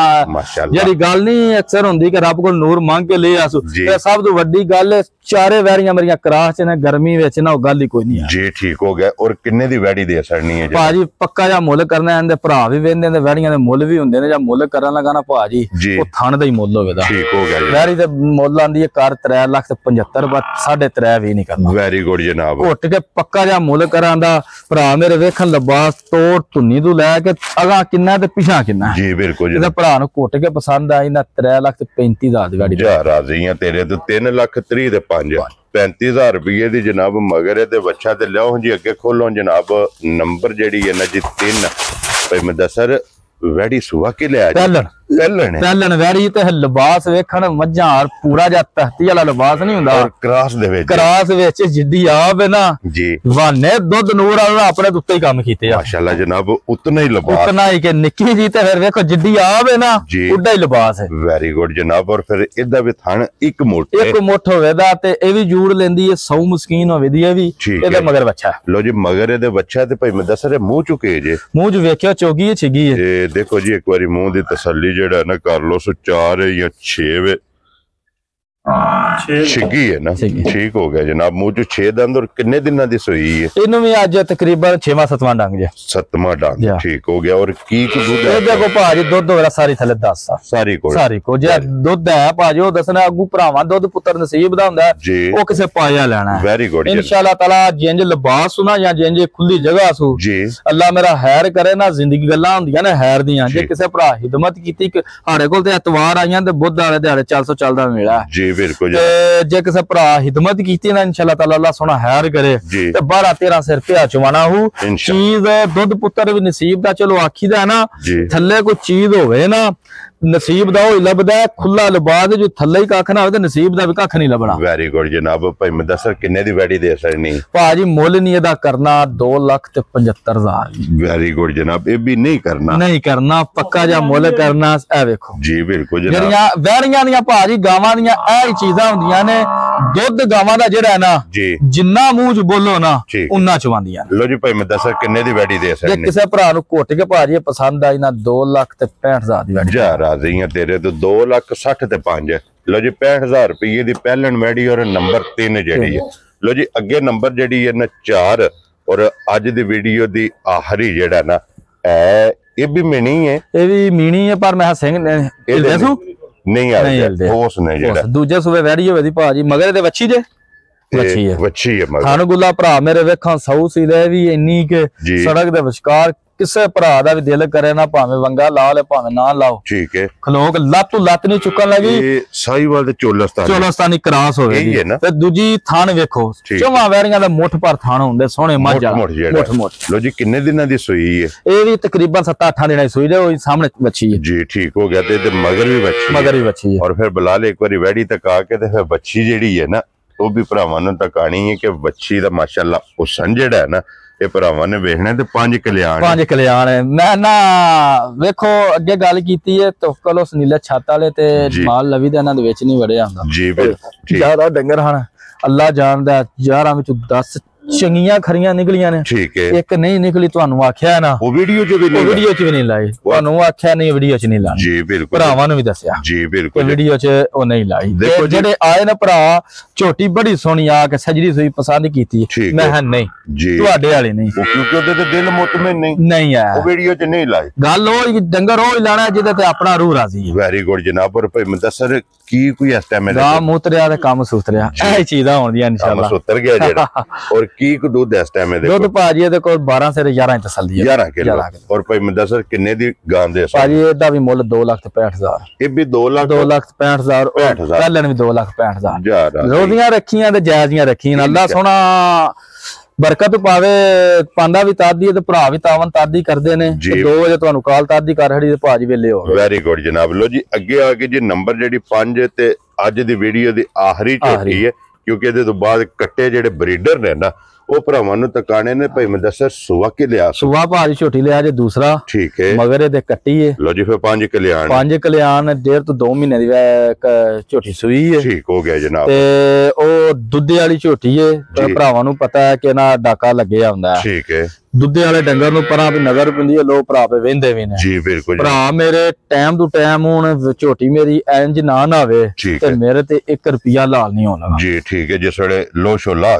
ਮਾਸ਼ਾਅੱਲਾ ਜਿਹੜੀ ਗੱਲ ਨਹੀਂ ਅਕਸਰ ਹੁੰਦੀ ਕਿ ਰੱਬ ਕੋਲ ਨੂਰ ਮੰਗ ਕੇ ਲੈ ਆਸੂ, ਤੇ ਸਭ ਤੋਂ ਵੱਡੀ ਗੱਲ ਚਾਰੇ ਵੈਰੀਆਂ ਮੇਰੀਆਂ ਕਰਾਸ ਚ ਨੇ ਗਰਮੀ ਵਿੱਚ ਨਾ ਉਹ ਗੱਲ ਹੀ ਕੋਈ ਨਹੀਂ ਆ ਜੀ। ਠੀਕ ਹੋ ਗਿਆ। ਔਰ ਕਿੰਨੇ ਦੀ ਵੈੜੀ ਦੇ ਸਰਨੀ ਹੈ ਭਾਜੀ? ਪੱਕਾ ਜਾਂ ਮੁੱਲ ਕਰਨਾ ਇਹਦੇ ਭਰਾ ਵੀ ਵੇਂਦੇ ਨੇ, ਵੈੜੀਆਂ ਦੇ ਮੁੱਲ ਵੀ ਹੁੰਦੇ ਨੇ, ਜਾਂ ਮੁੱਲ ਕਰਨ ਲੱਗਾ ਨਾ ਭਾਜੀ ਉਹ ਥਣ ਦਾ ਹੀ ਮੁੱਲ ਹੋਵੇਗਾ। ਠੀਕ ਹੋ ਗਿਆ। ਵੈਰੀ ਤੇ ਮੁੱਲ ਆਂਦੀ ਹੈ ਕਰ 3,75,000 ਬਸ 3.5 ਵੀ ਨਹੀਂ ਕਰਨਾ। ਵੈਰੀ ਗੁੱਡ ਜਨਾਬ। ਘੁੱਟ ਕੇ ਪੱਕਾ ਜਾਂ ਮੁੱਲ ਕਰਾਂ ਦਾ ਭਰਾ ਮੇਰੇ ਵੇਖਣ ਲਿਬਾਸ ਤੋੜ ਧੁੰਨੀ ਤੋਂ ਲੈ ਕੇ ਅਗਾ ਕਿੰਨਾ ਤੇ ਪਿਛਾ ਕਿੰਨਾ। ਜੀ ਬਿਲਕੁਲ। ਇਹਦਾ ਭਰਾ ਨੂੰ ਘੁੱਟ ਕੇ ਪਸੰਦ ਆਈ ਨਾ 3,35,000 ਦੀ ਵੈੜੀ ਜਾ ਰਾਜ਼ੀਆਂ ਤੇਰੇ ਤੋਂ 3,30,000 ਤੇ 35,000 ਰੁਪਏ ਦੀ ਜਨਾਬ ਮਗਰ ਤੇ ਬੱਚਾ ਤੇ ਲਿਆਓ ਜੀ ਅੱਗੇ ਖੋਲੋ ਜਨਾਬ। ਨੰਬਰ ਜਿਹੜੀ ਹੈ ਨਾ ਜੀ 3 ਭਾਈ ਮੁਦੱਸਰ ਵੈੜੀ ਸੁਆ ਕੇ ਲਿਆ ਪਹਿਲਣ ਵੈੜੀ ਤੇ ਲਿਬਾਸ ਵੇਖਣ ਮੱਝਾਂ ਪੂਰਾ ਜਾਂ ਤਹਤੀ ਵਾਲਾ ਲਿਬਾਸ ਨਹੀਂ ਹੁੰਦਾ। ਕਰਾਸ ਦੇ ਵਿੱਚ ਜਿੱਡੀ ਆਪ ਹੈ ਨਾ ਜੀ ਵਾਨੇ ਦੁੱਧ ਨੂਰ ਵਾਲਾ ਆਪਣੇ ਉੱਤੇ ਹੀ ਕੰਮ ਕੀਤੇ ਆ ਮਾਸ਼ਾਅੱਲਾ ਜਨਾਬ। ਉਤਨਾ ਹੀ ਲਿਬਾਸ ਉਤਨਾ ਹੀ ਕਿ ਨਿੱਕੀ ਜੀ ਤੇ ਫਿਰ ਵੇਖੋ ਜਿੱਡੀ ਆਪ ਹੈ ਨਾ ਉੱਡਾ ਹੀ ਲਿਬਾਸ ਹੈ। ਵੈਰੀ ਗੁੱਡ ਜਨਾਬ। ਔਰ ਫਿਰ ਇਹਦਾ ਵੀ ਥਣ ਇੱਕ ਮੁੱਠ ਹੋਵੇਦਾ ਤੇ ਇਹ ਵੀ ਜੂੜ ਲੈਂਦੀ ਹੈ 100 ਮਸਕੀਨ ਹੋਵੇਦੀ ਹੈ ਵੀ ਇਹਦੇ ਮਗਰ ਬੱਚਾ। ਲੋ ਜੀ ਮਗਰ ਇਹਦੇ ਬੱਚਾ ਤੇ ਭਾਈ ਮੁਦੱਸਰ ਮੂੰਹ ਚੁਕੇ ਜੇ ਮੂੰਹ ਚ ਵੇਖਿਓ ਚੋਗੀ ਛਿੱਗੀ ਹੈ। ਇਹ ਦੇਖੋ ਜੀ ਇੱਕ ਵਾਰੀ ਮੂੰਹ ਦੀ ਤਸੱਲੀ ਜਿਹੜਾ ਨਾ ਕਰ ਲੋ 4 ਜਾਂ 6 ਛਿੱਗੀ ਹੈ ਨਾ। ਠੀਕ ਹੋ ਗਿਆ ਜਨਾਬ। ਮੂੰਹ ਚ 6 ਦੰਦ। ਔਰ ਕਿੰਨੇ ਦਿਨਾਂ ਦੀ ਸੂਈ ਹੈ? ਇਹਨੂੰ ਵੀ ਅੱਜ ਤਕਰੀਬਨ 6ਵਾਂ-7ਵਾਂ ਡੰਗ ਜੇ। 7ਵਾਂ ਡੰਗ। ਠੀਕ ਹੋ ਗਿਆ। ਔਰ ਕੀ ਦੁੱਧ ਹੈ? ਇਹ ਦੇਖੋ ਭਾਜੀ ਦੁੱਧ ਹੋਇਆ ਸਾਰੀ ਥੱਲੇ 10 ਸਾਰੀ ਕੋ ਜੇ ਦੁੱਧ ਹੈ ਭਾਜੀ ਉਹ ਦੱਸਣਾ ਅੱਗੂ ਭਰਾਵਾਂ ਦੁੱਧ ਪੁੱਤਰ ਨਸੀਬ ਦਾ ਹੁੰਦਾ ਉਹ ਕਿਸੇ ਪਾਇਆ ਲੈਣਾ। ਵੈਰੀ ਗੁੱਡ ਇਨਸ਼ਾਅੱਲਾ ਤਾਲਾ ਜਿੰਜ ਲਿਬਾਸ ਸੁਣਾ ਜਾਂ ਜਿੰਜ ਖੁੱਲੀ ਜਗ੍ਹਾ ਸੂ ਜੀ ਅੱਲਾ ਮੇਰਾ ਹੈਰ ਕਰੇ ਨਾ। ਜ਼ਿੰਦਗੀ ਗੱਲਾਂ ਹੁੰਦੀਆਂ ਨੇ ਹੈਰ ਦੀਆਂ। ਜੇ ਕਿਸੇ ਭਰਾ ਹਿਦਮਤ ਕੀਤੀ ਸਾਡੇ ਕੋਲ ਤੇ ਐਤਵਾਰ ਆਈਆਂ ਤੇ ਬੁੱਧ ਵਾਲੇ ਦਿਹਾੜੇ 400 ਚੱਲਦਾ ਮੇਲਾ ਜੀ ਬਿਲਕੁਲ। ਜੇ ਕਿਸੇ ਭਰਾ ਹਿਦਮਤ ਕੀਤੀ ਨਾ ਇਨਸ਼ਾਅੱਲਾ ਤਾਲਾ ਅੱਲਾ ਸੋਹਣਾ ਹੈਰ ਕਰੇ ਤੇ 12-13 ਸਿਰ ਪਿਆ ਚਵਾਣਾ ਹੂ ਚੀਜ਼ ਦੁੱਧ ਪੁੱਤਰ ਵੀ ਨਸੀਬ ਦਾ ਚਲੋ ਆਖੀਦਾ ਨਾ। ਥੱਲੇ ਕੋਈ ਚੀਜ਼ ਹੋਵੇ ਨਾ ਨਸੀਬ ਦਾ ਉਹ ਲੱਭਦਾ ਖੁੱਲਾ ਲਿਬਾਸ ਜੋ ਥੱਲੇ ਹੀ ਕੱਖ ਨਾ ਹੋਵੇ ਤੇ ਨਸੀਬ ਦਾ ਵੀ ਕੱਖ ਨਹੀਂ ਲੱਭਣਾ। ਵੈਰੀ ਗੁੱਡ ਜਨਾਬ। ਭਾਈ ਮੁਦੱਸਰ ਕਿੰਨੇ ਦੀ ਵੈੜੀ ਦੇ ਸਕਣੀ? ਭਾਜੀ ਮੁੱਲ ਨਹੀਂ ਇਹਦਾ ਕਰਨਾ 2,75,000। ਵੈਰੀ ਗੁੱਡ ਜਨਾਬ। ਇਹ ਵੀ ਨਹੀਂ ਕਰਨਾ ਪੱਕਾ ਜਾਂ ਮੁੱਲ ਕਰਨਾ। ਇਹ ਵੇਖੋ ਜੀ ਬਿਲਕੁਲ ਜਨਾਬ। ਜਿਹੜੀਆਂ ਵੈੜੀਆਂ ਦੀਆਂ ਭਾਜੀ ਗਾਵਾਂ ਦੀਆਂ ਇਹ ਚੀਜ਼ਾਂ ਹੁੰਦੀਆਂ ਨੇ। ਦੁੱਧ ਗਾਵਾਂ ਦਾ ਜਿਹੜਾ ਹੈ ਨਾ ਜਿੰਨਾ ਮੂੰਹ ਚ ਬੋਲੋ ਨਾ ਉਨਾ ਚਵਾਉਂਦੀਆਂ। ਲੋ ਜੀ ਭਾਈ ਮੁਦੱਸਰ ਕਿੰਨੇ ਦੀ ਵੈੜੀ ਦੇ ਸਕਣੀ? ਕਿਸੇ ਭਰਾ ਨੂੰ ਘੁੱਟ ਕੇ ਭਾਜੀ ਪਸੰਦ ਆਈ ਨਾ 2,65,000 ਦੀ ਵੈੜੀ। ਰਾਜ਼ੀਆਂ ਤੇਰੇ ਤੋਂ 2,60,000 ਤੇ 5। ਲੋ ਜੀ 65,000 ਰੁਪਏ ਦੀ ਪਹਿਲਣ ਵੈੜੀ। ਔਰ ਨੰਬਰ 3 ਜਿਹੜੀ ਹੈ। ਲੋ ਜੀ ਅੱਗੇ ਨੰਬਰ ਜਿਹੜੀ ਹੈ ਨਾ 4। ਔਰ ਅੱਜ ਦੀ ਵੀਡੀਓ ਦੀ ਆਖਰੀ ਜਿਹੜਾ ਨਾ ਇਹ ਵੀ ਮੀਣੀ ਹੈ। ਇਹ ਵੀ ਮੀਣੀ ਹੈ ਪਰ ਮੈਂ ਸਿੰਘ ਨਹੀਂ ਆ ਉਸ ਨੇ ਜਿਹੜਾ ਦੂਜੇ ਸੂਬੇ ਵੈੜੀ ਹੋਵੇ ਦੀ ਭਾਜੀ ਮਗਰ ਇਹਦੇ ਵੱਛੀ ਜੇ ਵੱਛੀ ਹੈ ਮਗਰ। ਸਾਨੂੰ ਗੁੱਲਾ ਭਰਾ ਮੇਰੇ ਵੇਖਾਂ ਸੌ ਸੀ ਦੇ ਵੀ ਇੰਨੀ ਕਿ ਸੜਕ ਦੇ ਵਿਚਕਾਰ ਕਿਸੇ ਭਰਾ ਦਾ ਵੀ ਦਿਲ ਕਰੇ ਨਾ ਭਾਵੇਂ ਵੰਗਾ ਲਾ ਲੈ ਭਾਵੇਂ ਨਾ ਲਾਓ। ਠੀਕ ਹੈ। ਖਲੋਕ ਲੱਤ ਨਹੀਂ ਚੁੱਕਣ ਲੱਗੀ। ਸਾਈਵਾਲ ਤੇ ਚੋਲਸਤਾਨੀ ਕਰਾਸ ਹੋਵੇਗੀ ਤੇ ਦੂਜੀ ਥਾਣ ਵੇਖੋ ਚੋਵਾਂ ਵੈੜੀਆਂ ਦਾ ਮੁੱਠ ਪਰ ਥਾਣ ਹੁੰਦੇ ਸੋਹਣੇ ਮੱਝ ਮੁੱਠ। ਲੋ ਜੀ ਕਿੰਨੇ ਦਿਨਾਂ ਦੀ ਸੂਈ ਹੈ? ਇਹ ਵੀ ਤਕਰੀਬਨ 7-8 ਦਿਨਾਂ ਦੀ ਸੂਈ ਹੈ। ਉਹ ਸਾਹਮਣੇ ਬੱਚੀ ਹੈ ਜੀ। ਠੀਕ ਹੋ ਗਿਆ। ਤੇ ਮਗਰ ਵੀ ਬੱਚੀ ਹੈ। ਔਰ ਫਿਰ ਬੁਲਾ ਲੈ ਇੱਕ ਵਾਰੀ ਵੈੜੀ ਤੱਕ ਆ ਕੇ ਤੇ ਫਿਰ ਬੱਚੀ ਜਿਹੜੀ ਹੈ ਨਾ ਉਹ ਵੀ ਭਰਾਵਾਂ ਨੂੰ ਤਕਾਣੀ ਹੈ ਕਿ ਬੱਚੀ ਦਾ ਮਾਸ਼ਾਅੱਲਾ ਹੁਸਨ ਜਿਹੜਾ ਹੈ ਨਾ ਇਹ ਭਰਾਵਾਂ ਨੇ ਵੇਖਣਾ ਤੇ 5 ਕਲਿਆਣ ਹੈ। ਮੈਂ ਨਾ ਵੇਖੋ ਅੱਗੇ ਗੱਲ ਕੀਤੀ ਹੈ ਤੋਕਲ ਉਸ ਨੀਲੇ ਛੱਤ ਵਾਲੇ ਤੇ ਮਾਲ ਲਵੀ ਦੇ ਇਹਨਾਂ ਦੇ ਵਿੱਚ ਨਹੀਂ ਵੜਿਆ ਹੁੰਦਾ ਜੀ। ਬਿਲਕੁਲ ਜਿਆਦਾ ਡੰਗਰ ਹਨ ਅੱਲਾ ਜਾਣਦਾ। 11 ਵਿੱਚੋਂ 10 ਚੰਗੀਆਂ ਖਰੀਆਂ ਨਿਕਲੀਆਂ ਨੇ। ਠੀਕ ਹੈ। ਇੱਕ ਨਹੀਂ ਨਿਕਲੀ ਤੁਹਾਨੂੰ ਆਖਿਆ ਨਾ ਉਹ ਵੀਡੀਓ ਚ ਵੀ ਨਹੀਂ ਲਾਈ। ਤੁਹਾਨੂੰ ਆਖਿਆ ਨਹੀਂ ਵੀਡੀਓ ਚ ਨਹੀਂ ਲਾਈ ਜੀ। ਬਿਲਕੁਲ ਭਰਾਵਾਂ ਨੂੰ ਵੀ ਦੱਸਿਆ ਜੀ। ਬਿਲਕੁਲ ਵੀਡੀਓ ਚ ਉਹ ਨਹੀਂ ਲਾਈ। ਜਿਹੜੇ ਆਏ ਨੇ ਭਰਾ ਝੋਟੀ ਬੜੀ ਸੋਹਣੀ ਆ ਕੇ ਸਜਰੀ ਸੂਈ ਪਸੰਦ ਕੀਤੀ। ਮੈਂ ਹਾਂ ਨਹੀਂ ਤੁਹਾਡੇ ਵਾਲੇ ਨਹੀਂ ਕਿਉਂਕਿ ਉਹਦੇ ਤੇ ਦਿਲ ਮੁਤਮਿਨ ਨਹੀਂ ਆਇਆ। ਉਹ ਵੀਡੀਓ ਚ ਨਹੀਂ ਲਾਈ। ਗੱਲ ਉਹ ਡੰਗਰ ਉਹ ਹੀ ਲਾਣਾ ਜਿਹਦੇ ਤੇ ਆਪਣਾ ਰੂਹ ਰਾਜ਼ੀ ਹੈ। ਵੈਰੀ ਗੁੱਡ ਜਨਾਬ। ਔਰ ਭਾਈ ਮੁਦੱਸਰ ਕੀ ਕੋਈ ਇਸ ਟਾਈਮ ਦਾ ਮੁਤਰਿਆ ਤੇ ਕੰਮ ਸੁਤਰਿਆ ਇਹ ਚੀਜ਼ਾਂ ਹੋਣਗੀਆਂ ਇਨਸ਼ਾਅੱਲਾ। ਸੁਤਰ ਗਿਆ ਜਿਹੜਾ। ਔਰ ਕੀ ਦੁੱਧ ਇਸ ਟਾਈਮ ਇਹਦੇ ਦੁੱਧ ਭਾਜੀ ਇਹਦੇ ਕੋਲ 12 ਸੇ 11 ਤਸੱਲੀ ਹੈ 11 ਕਿਲੋ। ਔਰ ਭਾਈ ਮੁਦੱਸਰ ਕਿੰਨੇ ਦੀ ਗਾਂ ਦੇ ਭਾਜੀ ਇਹਦਾ ਵੀ ਮੁੱਲ 2,65,000। ਇਹ ਵੀ 2,65,000। ਪਹਿਲਣ ਵੀ 2,65,000। ਰੋਜ਼ੀਆਂ ਰੱਖੀਆਂ ਤੇ ਜਾਇਜ਼ੀਆਂ ਰੱਖੀਆਂ। ਅੱਲਾ ਸੋਹਣਾ ਬਰਕਤ ਪਾਵੇ। ਪਾਂਦਾ ਵੀ ਤਾਦੀ ਤੇ ਭਰਾ ਵੀ ਤਾਵਨ ਤਾਦੀ ਕਰਦੇ ਨੇ। 2 ਵਜੇ ਤੁਹਾਨੂੰ ਕਾਲ ਤਾਦੀ ਕਰ ਹੜੀ ਤੇ ਭਾਜੀ ਵੇਲੇ ਹੋ। ਵੈਰੀ ਗੁੱਡ ਜਨਾਬ। ਲੋ ਜੀ ਅੱਗੇ ਆ ਕੇ ਜੀ ਨੰਬਰ ਜਿਹੜੀ 5 ਤੇ ਅੱਜ ਦੀ ਵੀਡੀਓ ਦੀ ਆਖਰੀ ਝੋਟੀ ਹੈ ਕਿਉਂਕਿ ਇਹਦੇ ਤੋਂ ਬਾਅਦ ਕੱਟੇ ਜਿਹੜੇ ਬਰੀਡਰ ਨੇ ਨਾ ਉਹ ਭਰਾਵਾਂ ਨੂੰ ਤਕਾਣੇ ਨੇ ਭਾਈ ਮੈਂ ਦੱਸਿਆ ਸੁਆ ਕੇ ਲਿਆ ਸੁਆ ਭਾਜੀ ਝੋਟੀ ਲਿਆ ਜੇ ਦੂਸਰਾ ਠੀਕ ਹੈ ਮਗਰ ਇਹਦੇ ਕੱਟੀ ਏ ਲੋ ਜੀ ਫਿਰ 5 ਕਲਿਆਣ 5 ਕਲਿਆਣ 1.5 ਤੋਂ 2 ਮਹੀਨੇ ਦੀ ਝੋਟੀ ਸੂਈ ਏ ਠੀਕ ਹੋ ਗਿਆ ਜਨਾਬ ਤੇ ਉਹ ਦੁੱਧੇ ਵਾਲੀ ਝੋਟੀ ਏ ਤੇ ਭਰਾਵਾਂ ਨੂੰ ਪਤਾ ਹੈ ਕਿ ਨਾ ਡਾਕਾ ਲੱਗਿਆ ਹੁੰਦਾ ਹੈ ਠੀਕ ਹੈ ਦੁੱਧੇ ਵਾਲੇ ਡੰਗਰ ਨੂੰ ਪਰਾਂ ਵੀ ਨਜ਼ਰ ਪੈਂਦੀ ਹੈ ਲੋਕ ਭਰਾ ਪੇ ਵਹਿੰਦੇ ਵੀ ਨੇ ਜੀ ਬਿਲਕੁਲ ਭਰਾ ਮੇਰੇ ਟਾਈਮ ਟੂ ਟਾਈਮ ਹੁਣ ਝੋਟੀ ਮੇਰੀ ਇੰਜ ਨਾ ਆਵੇ ਤੇ ਮੇਰੇ ਤੇ 1 ਰੁਪਿਆ ਲਾਲ ਨਹੀਂ ਹੋਣਾ ਜੀ ਠੀਕ ਹੈ ਜਿਸ ਵੇਲੇ ਲੋਸ਼ੋਲਾ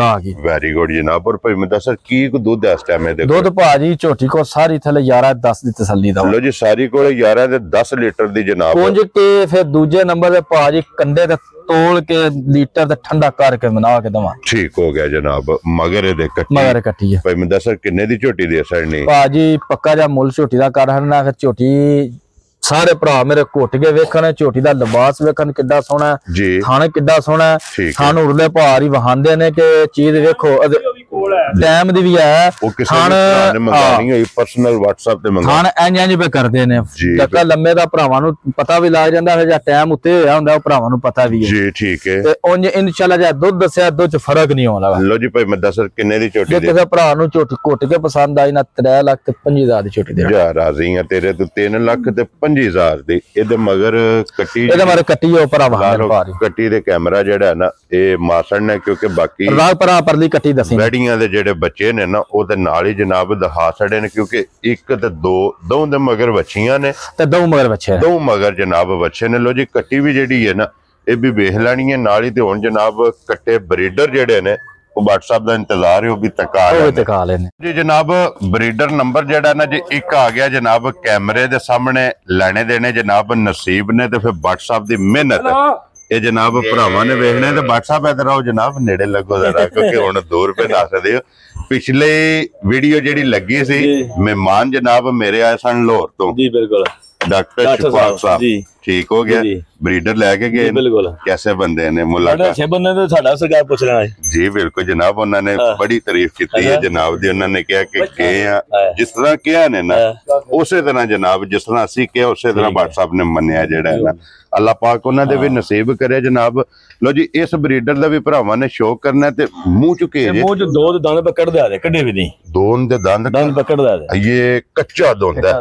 ਆ ਗਈ ਵੈਰੀ ਗੁੱਡ ਜਨਾਬ ਔਰ ਭਾਈ ਮੈਂ ਦੱਸਾਂ ਕੀ ਕੋ ਦੁੱਧ ਇਸ ਟਾਈਮ ਇਹਦੇ ਦੁੱਧ ਭਾਜੀ ਝੋਟੀ ਕੋ ਸਾਰੀ ਥੱਲੇ 11-10 ਦੀ ਤਸੱਲੀ ਦਾ ਲੋ ਜੀ ਸਾਰੀ ਕੋਲੇ 11 ਤੇ 10 ਲੀਟਰ ਦੀ ਜਨਾਬ ਪੁੰਜ ਕੇ ਫਿਰ ਦੂਜੇ ਨੰਬਰ ਤੇ ਭਾਜੀ ਕੰਡੇ ਤੇ ਤੋਲ ਕੇ ਲੀਟਰ ਤੇ ਠੰਡਾ ਕਰਕੇ ਬਣਾ ਕੇ ਦਵਾਂ ਠੀਕ ਹੋ ਗਿਆ ਜਨਾਬ ਮਗਰ ਇਹਦੇ ਕੱਟੀ ਹੈ ਭਾਈ ਮੈਂ ਦੱਸਾਂ ਕਿੰਨੇ ਦੀ ਝੋਟੀ ਦੇ ਸੜਨੀ ਭਾਜੀ ਪੱਕਾ ਜਿਹਾ ਮੁੱਲ ਝੋਟੀ ਦਾ ਕਰ ਹਰਨਾ ਫਿਰ ਝੋਟੀ ਸਾਰੇ ਭਰਾ ਮੇਰੇ ਘੁੱਟ ਕੇ ਵੇਖਣ ਝੋਟੀ ਦਾ ਲਿਬਾਸ ਵੇਖਣ ਕਿੱਡਾ ਸੋਹਣਾ ਜੀ ਥਾਣੇ ਕਿੱਡਾ ਸੋਹਣਾ ਸਾਨੂੰ ਉਰਲੇ ਭਾਰ ਹੀ ਵਹਾਂਦੇ ਨੇ ਕਿ ਚੀਜ਼ ਵੇਖੋ ਟਾਈਮ ਦੀ ਵੀ ਹੈ ਉਹ ਕਿਸੇ ਨੇ ਮੰਗਾਣੀ ਹੋਈ ਪਰਸਨਲ WhatsApp ਤੇ ਮੰਗਾ ਥਾਣ ਇੰਜ ਵੀ ਕਰਦੇ ਨੇ ਡੱਕਾ ਲੰਮੇ ਦਾ ਭਰਾਵਾਂ ਨੂੰ ਪਤਾ ਵੀ ਲੱਗ ਜਾਂਦਾ ਹੈ ਜਾਂ ਟਾਈਮ ਉੱਤੇ ਹੋਇਆ ਹੁੰਦਾ ਉਹ ਭਰਾਵਾਂ ਨੂੰ ਪਤਾ ਵੀ ਹੈ ਜੀ ਠੀਕ ਹੈ ਤੇ ਉਂਝ ਇਨਸ਼ਾਅੱਲਾ ਜੇ ਦੁੱਧ ਦੱਸਿਆ ਦੁੱਧ ਚ ਫਰਕ ਨਹੀਂ ਆਉਂਦਾ ਲੋ ਜੀ ਭਾਈ ਮੈਂ ਦੱਸ ਕਿੰਨੇ ਦੀ ਝੋਟੀ ਦੇ ਕਿਸੇ ਭਰਾ ਨੂੰ ਝੋਟੀ ਘੁੱਟ ਕੇ ਪਸੰਦ ਆਈ ਨਾ 3,25,000 ਦੀ ਝੋਟੀ ਦੇ ਜਾ ਰਾਜ਼ੀ ਆ ਤੇਰੇ ਤੋਂ 3 ਲੱਖ ਤੇ 25,000 ਦੀ ਇਹਦੇ ਮਗਰ ਕੱਟੀ ਇਹਦੇ ਮਗਰ ਕੱਟੀ ਉਹ ਭਰਾਵਾਂ ਕੱਟੀ ਦੇ ਕੈਮਰਾ ਜਿਹੜਾ ਨਾ ਇਹ ਮਾਸੜ ਨੇ ਕਿਉਂਕਿ ਬਾਕੀ ਰਾਹ ਭਰਾ ਪਰਲੀ ਕੱਟੀ ਦੱਸੀ ਵੈਡੀਆਂ ਦੇ ਜਿਹੜੇ ਬੱਚੇ ਨੇ ਨਾ ਉਹਦੇ ਨਾਲ ਹੀ ਜਨਾਬ ਦਿਖਾ ਛੜੇ ਨੇ ਕਿਉਂਕਿ ਇੱਕ ਤੇ ਦੋ ਦੇ ਮਗਰ ਬੱਚੀਆਂ ਨੇ ਤੇ ਦੋ ਮਗਰ ਬੱਚੇ ਦੋ ਮਗਰ ਜਨਾਬ ਬੱਚੇ ਨੇ ਲੋ ਜੀ ਕੱਟੀ ਵੀ ਜਿਹੜੀ ਹੈ ਨਾ ਇਹ ਵੀ ਵੇਖ ਲੈਣੀ ਹੈ ਨਾਲ ਹੀ ਤੇ ਹੁਣ ਜਨਾਬ ਕੱਟੇ ਬਰੀਡਰ ਜਿਹੜੇ ਨੇ ਉਹ WhatsApp ਦਾ ਇੰਤਜ਼ਾਰ ਹੈ ਉਹ ਵੀ ਤਕਾ ਲੈਣੇ ਜੀ ਜਨਾਬ ਬਰੀਡਰ ਨੰਬਰ ਜਿਹੜਾ ਨਾ ਜੇ ਇੱਕ ਆ ਗਿਆ ਜਨਾਬ ਕੈਮਰੇ ਦੇ ਸਾਹਮਣੇ ਲੈਣੇ ਦੇਣੇ ਜਨਾਬ ਨਸੀਬ ਨੇ ਤੇ ਫਿਰ WhatsApp ਦੀ ਮਿਹਨਤ ਇਹ ਜਨਾਬ ਭਰਾਵਾਂ ਨੇ ਵੇਖਣੇ ਤੇ WhatsApp ਇਧਰ ਆਓ ਜਨਾਬ ਨੇੜੇ ਲੱਗੋ ਜ਼ਰਾ ਕਿਉਂਕਿ ਹੁਣ 2 ਰੁਪਏ ਲਾ ਸਕਦੇ ਹੋ ਪਿਛਲੇ ਵੀਡੀਓ ਜਿਹੜੀ ਲੱਗੀ ਸੀ ਮਹਿਮਾਨ ਜਨਾਬ ਮੇਰੇ ਆਏ ਸਨ ਲਾਹੌਰ ਤੋਂ ਜੀ ਬਿਲਕੁਲ डॉक्टर शफाक साहब ठीक हो गया ब्रीडर लेके गए बिल्कुल कैसे बंदे ने मुलाकात अच्छे बंदे तो साडा सरकार पूछ रहा है जी बिल्कुल जनाब उन्होंने बड़ी तारीफ की है जनाब दी उन्होंने कहा कि गए हैं जिस तरह कहा ने ना उसे तरह जनाब जिस तरह असी कहा उसे तरह WhatsApp ने मन्निया जेड़ा है ना अल्लाह पाक उन्हां दे भी नसीब करे जनाब लो जी इस ब्रीडर दा भी भरावां ने शौक करना ते मुंह चुके जे मुंह च दो दंद पकड़ दे आ कड्डे भी नहीं दोन दे दंद पकड़ दे ये कच्चा दोंद है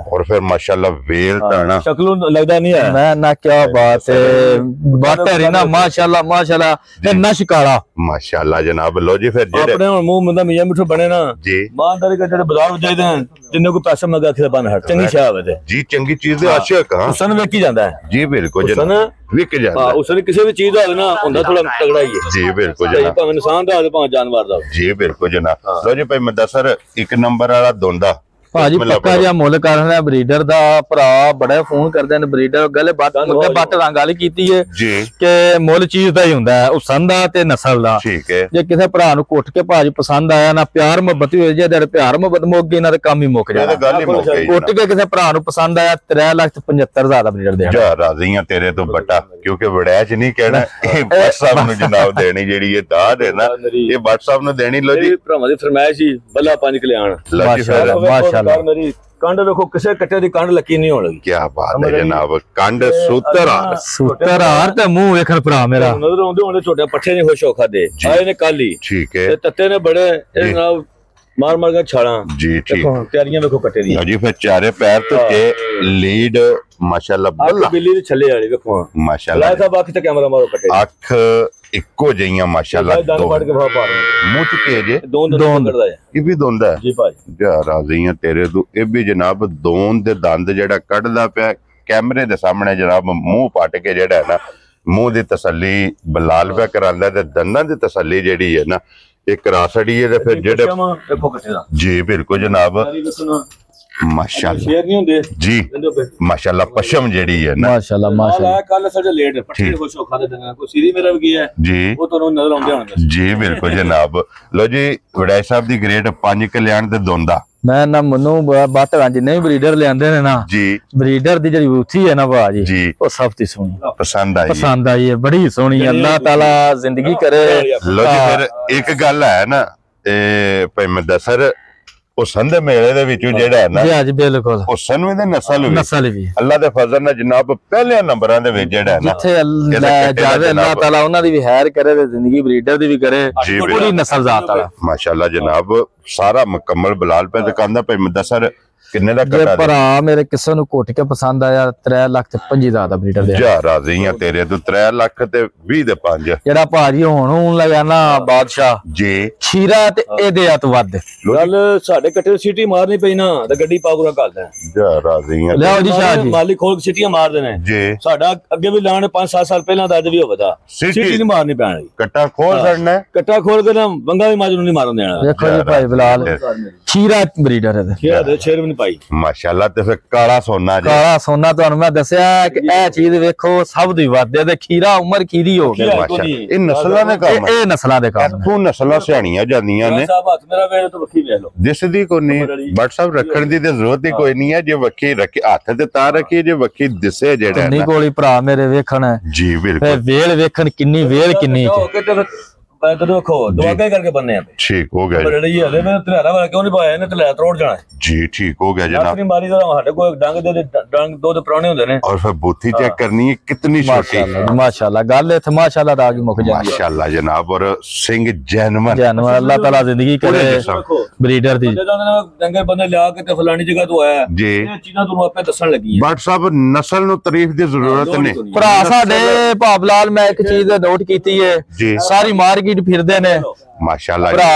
और फिर माशाल्लाह वेल ताना शक्ल लगदा नहीं है मैं ना क्या बात है बात है ना माशाल्लाह नश काला माशाल्लाह जनाब लो जी फिर जेड़े अपने मुंह मुंदा मियां मिठू बने ना जी ईमानदारी के जेड़े बाजार जाइदे हैं जिन्ने को पैसे मंगा के बन हट चंगी शाह है जी चंगी चीज दे आशिक हां सन वेखी जांदा है जी बिल्कुल जनाब विक जाता है उसने किसी भी चीज दा ना हुंदा थोड़ा तगड़ा ही है जी बिल्कुल जनाब भाਵੇਂ इंसान ਦਾ ਹੋਵੇ ਭਾਵੇਂ ਜਾਨਵਰ ਦਾ ਜੀ ਬਿਲਕੁਲ ਜਨਾਬ ਲੋ ਜੀ ਭਾਈ ਮੱਦਾ ਸਰ 1 ਨੰਬਰ ਵਾਲਾ ਦੋਂਦਾ ਭਾਜੀ ਪੱਕਾ ਜਿਹਾ ਮੁੱਲ ਕਰਨਾ ਬਰੀਡਰ ਦਾ ਭਰਾ ਬੜਾ ਫੋਨ ਕਰਦੇ ਨੇ ਬਰੀਡਰ ਗਲੇ ਬੱਟ ਰੰਗ ਵਾਲੀ ਕੀਤੀ ਹੈ ਜੀ ਕਿ ਮੁੱਲ ਚੀਜ਼ ਦਾ ਹੀ ਹੁੰਦਾ ਹੈ ਉਸਨ ਦਾ ਤੇ ਨਸਲ ਦਾ ਠੀਕ ਹੈ ਜੇ ਕਿਸੇ ਭਰਾ ਨੂੰ ਕੁੱਟ ਕੇ ਭਾਜੀ ਪਸੰਦ ਆਇਆ ਨਾ ਪਿਆਰ ਮੁਹੱਬਤ ਹੋਈ ਜੇ ਤੇ ਪਿਆਰ ਮੁਹੱਬਤ ਮੁੱਕ ਗਈ ਨਾ ਤੇ ਕੰਮ ਹੀ ਮੁੱਕ ਜਾਣਾ ਗੱਲ ਹੀ ਮੁੱਕ ਗਈ ਕੁੱਟ ਕੇ ਕਿਸੇ ਭਰਾ ਨੂੰ ਪਸੰਦ ਆਇਆ 3,75,000 ਦਾ ਬਰੀਡਰ ਦੇ ਜਾ ਰਾਜ਼ੀ ਆ ਤੇਰੇ ਤੋਂ ਬੱਟਾ ਕਿਉਂਕਿ ਵੜੈਚ ਨਹੀਂ ਕਹਿਣਾ ਇਹ WhatsApp ਨੂੰ ਜਨਾਬ ਦੇਣੀ ਜਿਹੜੀ ਇਹ ਦਾਦ ਹੈ ਨਾ ਇਹ WhatsApp ਨੂੰ ਦੇਣੀ ਲੋ ਜੀ ਭਰਾਵਾਂ ਦੀ ਫਰਮਾਇਸ਼ ਹੀ ਬੱਲਾ 5 ਕਲਿਆਣ ਮਾਸ਼ਾਅੱਲਾ मेरी कंड देखो किसे कट्टे दी कंड लकी नहीं होगी क्या बात है जनाब कंड सूतरहार ते मुंह वेखण भरा मेरा नजर आउंदे होंदे छोटे पट्ठे नहीं खुश हो खादे आए ने काली ठीक है ते तत्ते ने बड़े ए जनाब मार मार के छाड़ा जी ठीक तैयारियां देखो कट्टे दी जी फिर चारे पैर तो के लीड माशाल्लाह बल्ला बिल्ली दे छले वाली देखो माशाल्लाह साहब आंख ते कैमरा मारो कट्टे आंख ਇੱਕੋ ਜਿਹੀਆਂ ਮਾਸ਼ਾਅੱਲਾ ਮੂੰਹ ਚੁੱਕੇ ਜੇ ਦੋਂਦ ਕਰਦਾ ਹੈ ਇਹ ਵੀ ਦੋਂਦਾ ਹੈ ਜੀ ਭਾਜੀ ਜਾ ਰਾਜ਼ੀਆਂ ਤੇਰੇ ਤੋਂ ਇਹ ਵੀ ਜਨਾਬ ਦੋਂਦ ਦੇ ਦੰਦ ਜਿਹੜਾ ਕੱਢਦਾ ਪਿਆ ਕੈਮਰੇ ਦੇ ਸਾਹਮਣੇ ਜਨਾਬ ਮੂੰਹ ਪੱਟ ਕੇ ਜਿਹੜਾ ਹੈ ਨਾ ਮੂੰਹ ਦੀ ਤਸੱਲੀ ਬਲਾਲ ਪਿਆ ਕਰਾਂਦਾ ਤੇ ਦੰਦਾਂ ਦੀ ਤਸੱਲੀ ਜਿਹੜੀ ਹੈ ਨਾ ਇਹ ਕਰਾ ਛੜੀ ਹੈ ਤੇ ਫਿਰ ਜਿਹੜੇ ਜੀ ਬਿਲਕੁਲ ਜਨਾਬ माशाल्लाह शेर नहीं होंदे जी माशाल्लाह पशम जेड़ी है ना माशाल्लाह माशाल्लाह कल सजे लेट पट्टी खुश हो खादे देना कोई सीरी मेरा भी गया है जी वो तो नजर आउंदे होंदे जी बिल्कुल जनाब लो जी वड़ाई साहब दी ग्रेड 5 कल्याण ते दोंदा मैं ना मनु बात जिन्ने भी ब्रीडर लेंदे ने ना जी ब्रीडर दी जेडी बूथी है ना भाजी जी वो सब ती सोहनी पसंद आई है बड़ी सोहनी अल्लाह ताला जिंदगी करे लो जी फिर एक गल है ना ए भाई मैं दसर ਹੁਸਨ ਦੇ ਮੇਲੇ ਦੇ ਵਿੱਚੋਂ ਜਿਹੜਾ ਹੈ ਨਾ ਜੀ ਜੀ ਬਿਲਕੁਲ ਹੁਸਨ ਵੀ ਤੇ ਨਸਲ ਵੀ ਅੱਲਾ ਦੇ ਫਜ਼ਲ ਨਾਲ ਜਨਾਬ ਪਹਿਲੇ ਨੰਬਰਾਂ ਦੇ ਵਿੱਚ ਜਿਹੜਾ ਹੈ ਨਾ ਜਿੱਥੇ ਅੱਲਾਹ ਜਾਵੇ ਅੱਲਾਹ ਤਾਲਾ ਉਹਨਾਂ ਦੀ ਵੀ ਖੈਰ ਕਰੇ ਤੇ ਜ਼ਿੰਦਗੀ ਬਰੀਡਰ ਦੀ ਵੀ ਕਰੇ ਪੂਰੀ ਨਸਲ ਜ਼ਾਤ ਵਾਲਾ ਮਾਸ਼ਾਅੱਲਾ ਜਨਾਬ ਸਾਰਾ ਮੁਕੰਮਲ ਬਲਾਲ ਪੈ ਦੁਕਾਨ ਦਾ ਭਾਈ ਮੁਦੱਸਰ ਕਿੰਨੇ ਦਾ ਜੇ ਭਰਾ ਮੇਰੇ ਕਿਸੇ ਨੂੰ ਘੁੱਟ ਕੇ ਪਸੰਦ ਆਇਆ 3 ਲੱਖ ਤੇ 50,000 ਦਾ ਬਰੀਡਰ ਦੇ ਜਾ ਰਾਜ਼ੀ ਆ ਤੇਰੇ ਤੋਂ 3 ਲੱਖ ਤੇ 20 ਦੇ 5 ਜਿਹੜਾ ਭਾਜੀ ਹੁਣ ਲਗਾਣਾ ਬਾਦਸ਼ਾਹ ਜੀ ਖੀਰਾ ਤੇ ਇਹਦੇ ਹੱਥ ਵੱਧ ਗੱਲ ਸਾਡੇ ਕੱਟੇ ਸਿਟੀ ਮਾਰਨੀ ਪਈ ਨਾ ਤੇ ਗੱਡੀ ਪਾਗੁਰਾ ਕਰਦਾ ਜਾ ਰਾਜ਼ੀ ਆ ਲਿਆਓ ਜੀ ਸ਼ਾਹ ਜੀ ਮਾਲਿਕ ਖੋਲ ਸਿਟੀਆਂ ਮਾਰਦੇ ਨੇ ਜੀ ਸਾਡਾ ਅੱਗੇ ਵੀ ਲਾਣ 5-7 ਸਾਲ ਪਹਿਲਾਂ ਦਾ ਅੱਜ ਵੀ ਹੋਵਦਾ ਸਿਟੀ ਨਹੀਂ ਮਾਰਨੀ ਪੈਣੀ ਕੱਟਾ ਖੋਲ ਛੜਨਾ ਕੱਟਾ ਖੋਲ ਕੇ ਨਾ ਬੰਗਾ ਵੀ ਮਾਜੂ ਨੂੰ ਨਹੀਂ ਮਾਰਨ ਦੇਣਾ ਦੇਖੋ ਜੀ ਭਾਈ ਬਲਾਲ ਖੀਰਾ ਬਰੀਡਰ ਹੈ ਖੇਡ ਦੇ ਸ਼ੇਰ ਵੀ ਨਹੀਂ ਪਾਈ ਮਾਸ਼ਾਅੱਲਾ ਤੇ ਫਿਰ ਕਾਲਾ ਸੋਨਾ ਜੀ ਕਾਲਾ ਸੋਨਾ ਤੁਹਾਨੂੰ ਮੈਂ ਦੱਸਿਆ ਕਿ ਇਹ ਚੀਜ਼ ਵੇਖੋ ਸਭ ਦੀ ਵਾਧੇ ਤੇ ਖੀਰਾ ਉਮਰ ਖੀਰੀ ਹੋ ਗਿਆ ਮਾਸ਼ਾਅੱਲਾ ਇਹ ਨਸਲਾਂ ਦੇ ਕੰਮ ਇਹ ਨਸਲਾਂ ਦੇ ਕੰਮ ਇੱਥੋਂ ਨਸਲਾਂ ਸਿਆਣੀਆਂ ਜਾਂਦੀਆਂ ਨੇ ਸਾਹਿਬ ਹੱਥ ਮੇਰਾ ਵੇਖ ਤੋਂ ਵੱਖੀ ਵੇਖ ਲਓ ਦਿਸਦੀ ਕੋਈ ਨਹੀਂ WhatsApp ਰੱਖਣ ਦੀ ਤੇ ਜ਼ਰੂਰਤ ਹੀ ਕੋਈ ਨਹੀਂ ਹੈ ਜੇ ਵੱਖੀ ਰੱਖੇ ਹੱਥ ਤੇ ਤਾਂ ਰੱਖੀ ਜੇ ਵੱਖੀ ਦਿਸੇ ਜਿਹੜਾ ਹੈ ਨਹੀਂ ਨਾ ਕੋਲੀ ਭਰਾ ਮੇਰੇ ਵੇਖਣ ਜੀ ਬਿਲਕੁਲ ਫੇ ਵੇਲ ਵੇਖਣ ਕਿੰਨੀ ਵੇਲ ਕਿੰਨੀ ਤੇ ਦੇਖੋ ਦੁਆਗਾ ਕਰਕੇ ਬੰਨੇ ਆ ਠੀਕ ਹੋ ਗਿਆ ਜੀ ਜਿਹੜੀ ਹਲੇ ਮੈਂ ਤਲੇਰਾ ਵਾਲਾ ਕਿਉਂ ਨਹੀਂ ਪਾਇਆ ਇਹਨੇ ਤਲੇਰਾ ਤੋੜ ਜਾਣਾ ਜੀ ਠੀਕ ਹੋ ਗਿਆ ਜਨਾਬ ਆਪਣੀ ਮਾਰੀ ਦਾ ਸਾਡੇ ਕੋਲ ਡੰਗ ਦੋ ਦੇ ਪੁਰਾਣੇ ਹੁੰਦੇ ਨੇ और फिर बूथी चेक करनी है कितनी छोटी माशाल्लाह गल इत्थे माशाल्लाह दा की मुक जांदी माशाल्लाह जनाब और सिंह जैनमन जानवर अल्लाह ताला जिंदगी करे ब्रीडर दी डंगे बंदे लिया के ते फलानी जगह तो आया जी ਇਹ ਚੀਜ਼ਾਂ ਤੁਹਾਨੂੰ ਆਪੇ ਦੱਸਣ ਲੱਗੀ बट साहब नस्ल नु तारीफ दी जरूरत नहीं ਭਰਾ ਸਾਡੇ ਭਾਵਲਾਲ ਮੈਂ ਇੱਕ ਚੀਜ਼ ਨੋਟ ਕੀਤੀ ਹੈ जी ਸਾਰੀ ਮਾਰਕੀਟ ਫਿਰਦੇ ਨੇ माशाल्लाह ਭਰਾ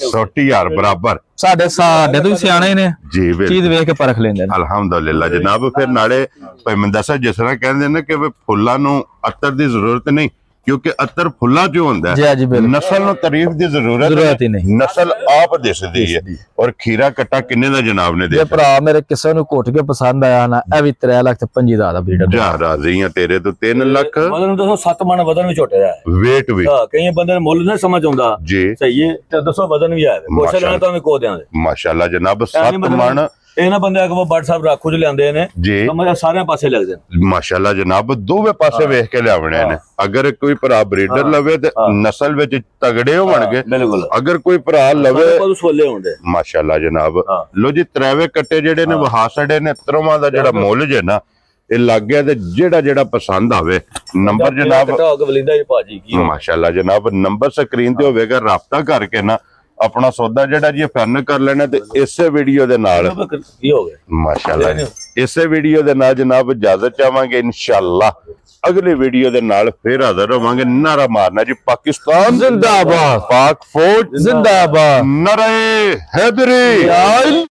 छोटी यार बराबर ਸਾਡੇ ਤੋਂ ਵੀ ਸਿਆਣੇ ਨੇ जी बिल्कुल ਚੀਜ਼ ਵੇਖ ਕੇ ਪਰਖ ਲੈਂਦੇ ਨੇ अल्हम्दुलिल्लाह जनाब फिर नाले भाई मैं दसा जिस तरह कहंदे ने कि फुल्लां नु अत्तर दी जरूरत नहीं क्योंकि अत्तर फुल्ला जो होंदा जी जी बिल्कुल नस्ल नु तारीफ दी जरूरत ही नहीं नस्ल आप दिसदी है और खीरा कट्टा किन्ने दा जनाब ने ਜੇ ਭਰਾ ਮੇਰੇ ਕਿਸੇ ਨੂੰ ਘੁੱਟ ਕੇ ਪਸੰਦ ਆਇਆ ਨਾ ਇਹ ਵੀ 3 ਲੱਖ ਤੇ 50,000 ਦਾ ਬਰੀਡਰ ਜਾ ਰਾਜ਼ੀ ਆ ਤੇਰੇ ਤੋਂ 3 ਲੱਖ ਮਤਲਬ ਨੂੰ ਦੱਸੋ 7 ਮਣ ਵਜ਼ਨ ਵੀ ਛੋਟੇ ਦਾ ਹੈ ਵੇਟ ਵੀ ਹਾਂ ਕਈ ਬੰਦੇ ਨੂੰ ਮੁੱਲ ਨਹੀਂ ਸਮਝ ਆਉਂਦਾ ਜੀ ਸਹੀ ਹੈ ਤੇ ਦੱਸੋ ਵਜ਼ਨ ਵੀ ਆਇਆ ਕੋਸ਼ਿਸ਼ ਲੈਣਾ ਤਾਂ ਵੀ ਕੋ ਦਿਆਂਗੇ ਮਾਸ਼ਾਅੱਲਾ ਜਨਾਬ 7 ਮਣ ਇਹ ਨਾ ਬੰਦੇ ਅਗਵਾ WhatsApp ਰਾਖੂ ਚ ਲਿਆਂਦੇ ਨੇ ਜੀ ਸਮਝ ਸਾਰਿਆਂ ਪਾਸੇ ਲੱਗਦੇ ਨੇ ਮਾਸ਼ਾਅੱਲਾ ਜਨਾਬ ਦੋਵੇਂ ਪਾਸੇ ਵੇਖ ਕੇ ਲਿਆਵਣੇ ਨੇ ਅਗਰ ਕੋਈ ਭਰਾ ਬਰੀਡਰ ਲਵੇ ਤੇ ਨਸਲ ਵਿੱਚ ਤਗੜੇ ਹੋਣਗੇ ਬਿਲਕੁਲ ਅਗਰ ਕੋਈ ਭਰਾ ਲਵੇ ਕੋਲ ਸੋਲੇ ਹੁੰਦੇ ਮਾਸ਼ਾਅੱਲਾ ਜਨਾਬ ਲੋ ਜੀ ਤਰਾਵੇ ਕੱਟੇ ਜਿਹੜੇ ਨੇ ਵਹਾ ਛੜੇ ਨੇ ਤਰਵਾਂ ਦਾ ਜਿਹੜਾ ਮੁੱਲ ਜੇ ਨਾ ਇਹ ਲੱਗ ਗਿਆ ਤੇ ਜਿਹੜਾ ਪਸੰਦ ਆਵੇ ਨੰਬਰ ਜਨਾਬ ਵਲਿੰਦਾ ਜੀ ਭਾਜੀ ਕੀ ਮਾਸ਼ਾਅੱਲਾ ਜਨਾਬ ਨੰਬਰ ਸਕਰੀਨ ਤੇ ਹੋਵੇਗਾ ਰਾਬਤਾ ਕਰਕੇ ਨਾ अपना सौदा जेड़ा जी फन कर लेना ते इसे वीडियो दे नाल की हो गए माशाल्लाह इसे वीडियो दे नाल जनाब इजाजत चाहांगे इंशाअल्लाह अगले वीडियो दे नाल फिर हाजिर होवांगे नारा मारना जी पाकिस्तान जिंदाबाद पाक फौज जिंदाबाद नारे हैदरी